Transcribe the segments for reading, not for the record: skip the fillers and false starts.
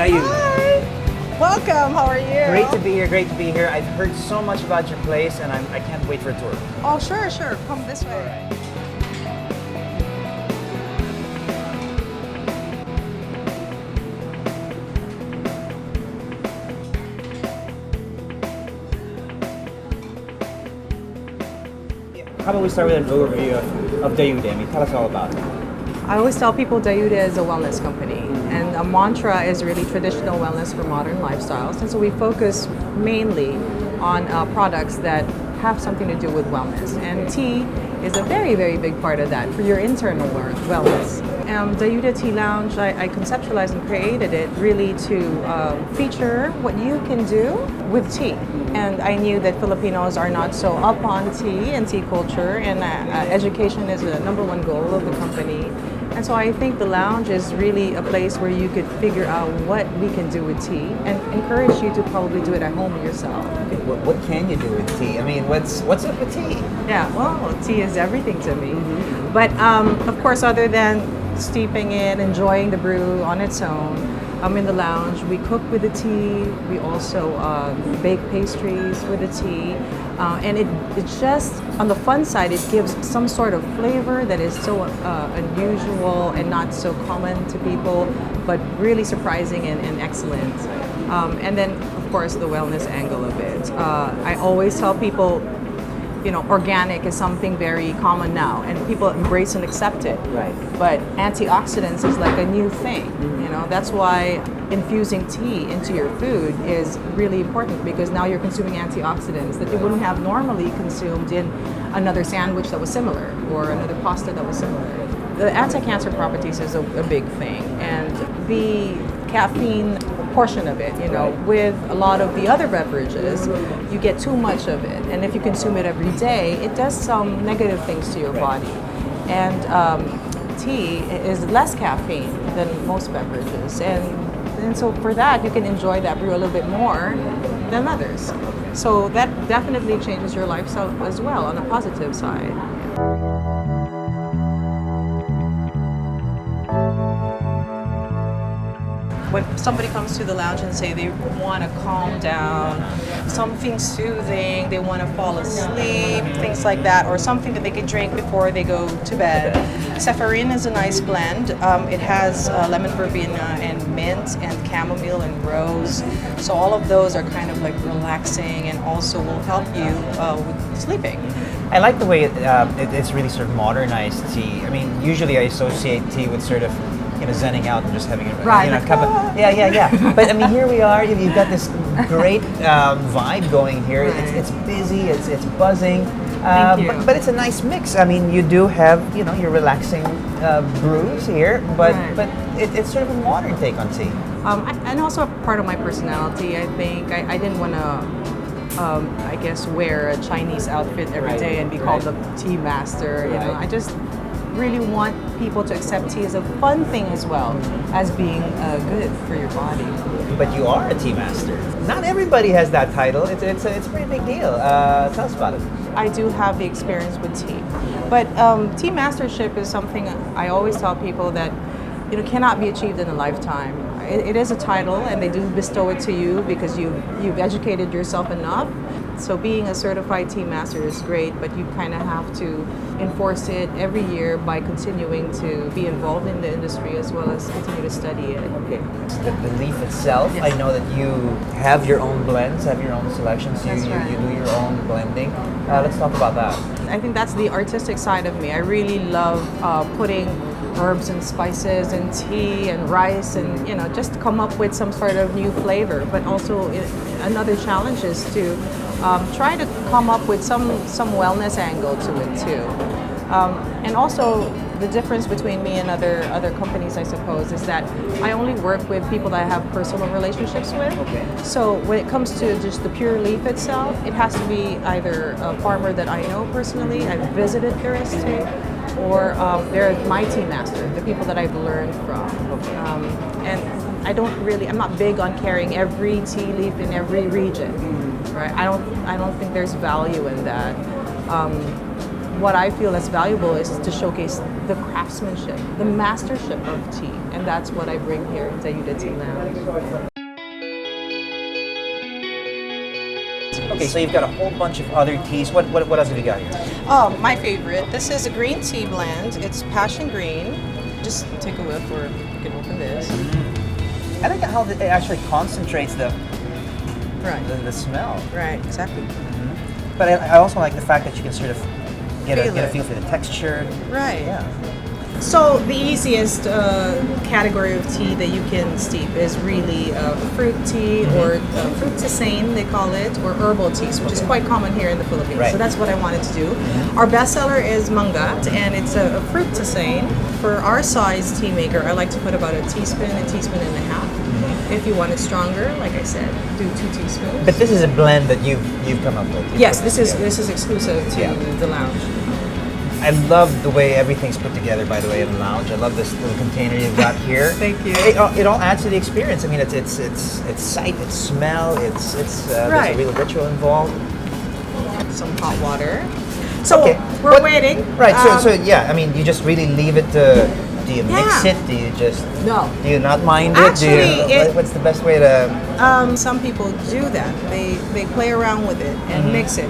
Daude. Hi. Welcome. How are you? Great to be here. Great to be here. I've heard so much about your place, and I can't wait for a tour. Oh, sure. Come this way. All right. How about we start with an overview of Daude? I mean, tell us all about it. I always tell people Daude is a wellness company, and a mantra is really traditional wellness for modern lifestyles. And so we focus mainly on products that have something to do with wellness. And tea is a very, very big part of that for your internal wellness. Daude Tea Lounge, I conceptualized and created it really to feature what you can do with tea. And I knew that Filipinos are not so up on tea and tea culture, and education is the #1 goal of the company. And so I think the lounge is really a place where you could figure out what we can do with tea and encourage you to probably do it at home yourself. Okay, what can you do with tea? I mean, what's up with tea? Yeah, well, tea is everything to me. But of course, other than steeping it, enjoying the brew on its own, in the lounge, we cook with the tea. We also bake pastries with the tea. And it just, on the fun side, it gives some sort of flavor that is so unusual and not so common to people, but really surprising and excellent. And then, of course, the wellness angle of it. I always tell people, organic is something very common now, and people embrace and accept it. Right. But antioxidants is like a new thing. That's why infusing tea into your food is really important, because now you're consuming antioxidants that you wouldn't have normally consumed in another sandwich that was similar or another pasta that was similar. The anti-cancer properties is a big thing, and the caffeine portion of it, with a lot of the other beverages, you get too much of it, and if you consume it every day, it does some negative things to your body. And tea is less caffeine than most beverages, and so for that you can enjoy that brew a little bit more than others. So that definitely changes your lifestyle as well on the positive side. When somebody comes to the lounge and say they want to calm down, something soothing, they want to fall asleep, things like that, or something that they can drink before they go to bed. Saffron is a nice blend. It has lemon verbena and mint and chamomile and rose. So all of those are kind of like relaxing and also will help you with sleeping. I like the way it's really sort of modernized tea. I mean, usually I associate tea with sort of zenning out and just having a cup of yeah. But I mean, here we are. You've got this great vibe going here. Right. It's busy. It's buzzing. Thank you. But it's a nice mix. I mean, you do have your relaxing brews here, but it's sort of a modern take on tea. And also part of my personality, I think I didn't want to wear a Chinese outfit every day and be called the tea master. I just really want people to accept tea as a fun thing as well as being good for your body. But you are a tea master. Not everybody has that title. It's a pretty big deal. Tell us about it. I do have the experience with tea, but tea mastership is something I always tell people that cannot be achieved in a lifetime. It is a title, and they do bestow it to you because you've educated yourself enough. So being a certified tea master is great, but you kind of have to enforce it every year by continuing to be involved in the industry as well as continue to study it. Okay. The leaf itself, yes. I know that you have your own blends, have your own selections, you do your own blending. Let's talk about that. I think that's the artistic side of me. I really love putting herbs and spices and tea and rice and just come up with some sort of new flavor. But also another challenge is to try to come up with some wellness angle to it too. And also the difference between me and other companies, I suppose, is that I only work with people that I have personal relationships with. Okay. So when it comes to just the pure leaf itself, it has to be either a farmer that I know personally, I've visited their estate, or they're my tea master, the people that I've learned from. And I'm not big on carrying every tea leaf in every region, right? I don't think there's value in that. what I feel is valuable is to showcase the craftsmanship, the mastership of tea, and that's what I bring here in Daude Tea Lounge. Okay, so you've got a whole bunch of other teas. What else have you got here? Oh, my favorite. This is a green tea blend. It's passion green. Just take a whiff, or you can open this. I like how it actually concentrates the smell. Right, exactly. But I also like the fact that you can sort of get a feel for the texture. Right. Yeah. So the easiest category of tea that you can steep is really fruit tea or fruit tisane, they call it, or herbal teas, which is quite common here in the Philippines. Right. So that's what I wanted to do. Our bestseller is mangat, and it's a fruit tisane. For our size tea maker, I like to put about a teaspoon and a half. If you want it stronger, like I said, do 2 teaspoons. But this is a blend that you've come up with. Yes, this is exclusive to the lounge. I love the way everything's put together, by the way, in the lounge. I love this little container you've got here. Thank you. It all adds to the experience. I mean, it's sight, it's smell, it's there's a real ritual involved. Some hot water. So we're waiting. Right. So yeah, I mean, you just really leave it to. Do you mix it? Do you just? No. Do you not mind it? Actually, what's the best way to? Some people do that. They play around with it and mix it.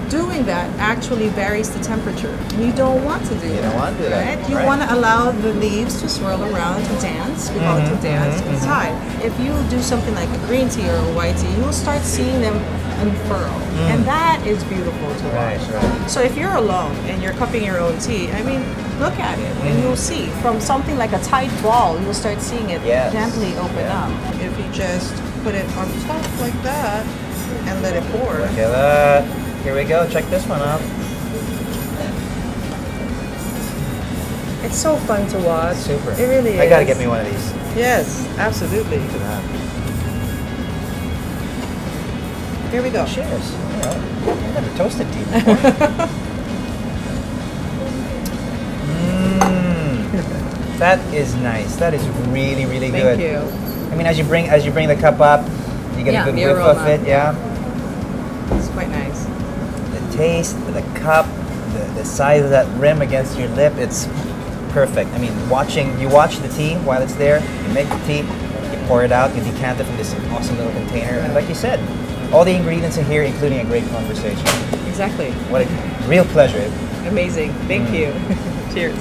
Doing that actually varies the temperature. You don't want to do that. You don't want to do that. Right? You want to allow the leaves to swirl around, to dance. We call it to dance inside. If you do something like a green tea or a white tea, you'll start seeing them unfurl. And that is beautiful to watch. Right. So if you're alone and you're cupping your own tea, I mean, look at it and you'll see. From something like a tight ball, you'll start seeing it gently open up. If you just put it on top like that and let it pour. Look at that. Here we go. Check this one out. It's so fun to watch. Super. It really is. I gotta get me one of these. Yes, absolutely. Look at that. Here we go. Cheers. I've never toasted tea before. That is nice. That is really, really good. Thank you. I mean, as you bring the cup up, you get a good whiff of it. Yeah. It's quite nice. The taste, the cup, the size of that rim against your lip, it's perfect. I mean, you watch the tea while it's there, you make the tea, you pour it out, you decant it from this awesome little container, and like you said, all the ingredients in here, including a great conversation. Exactly. What a real pleasure. Amazing. Thank you. Cheers.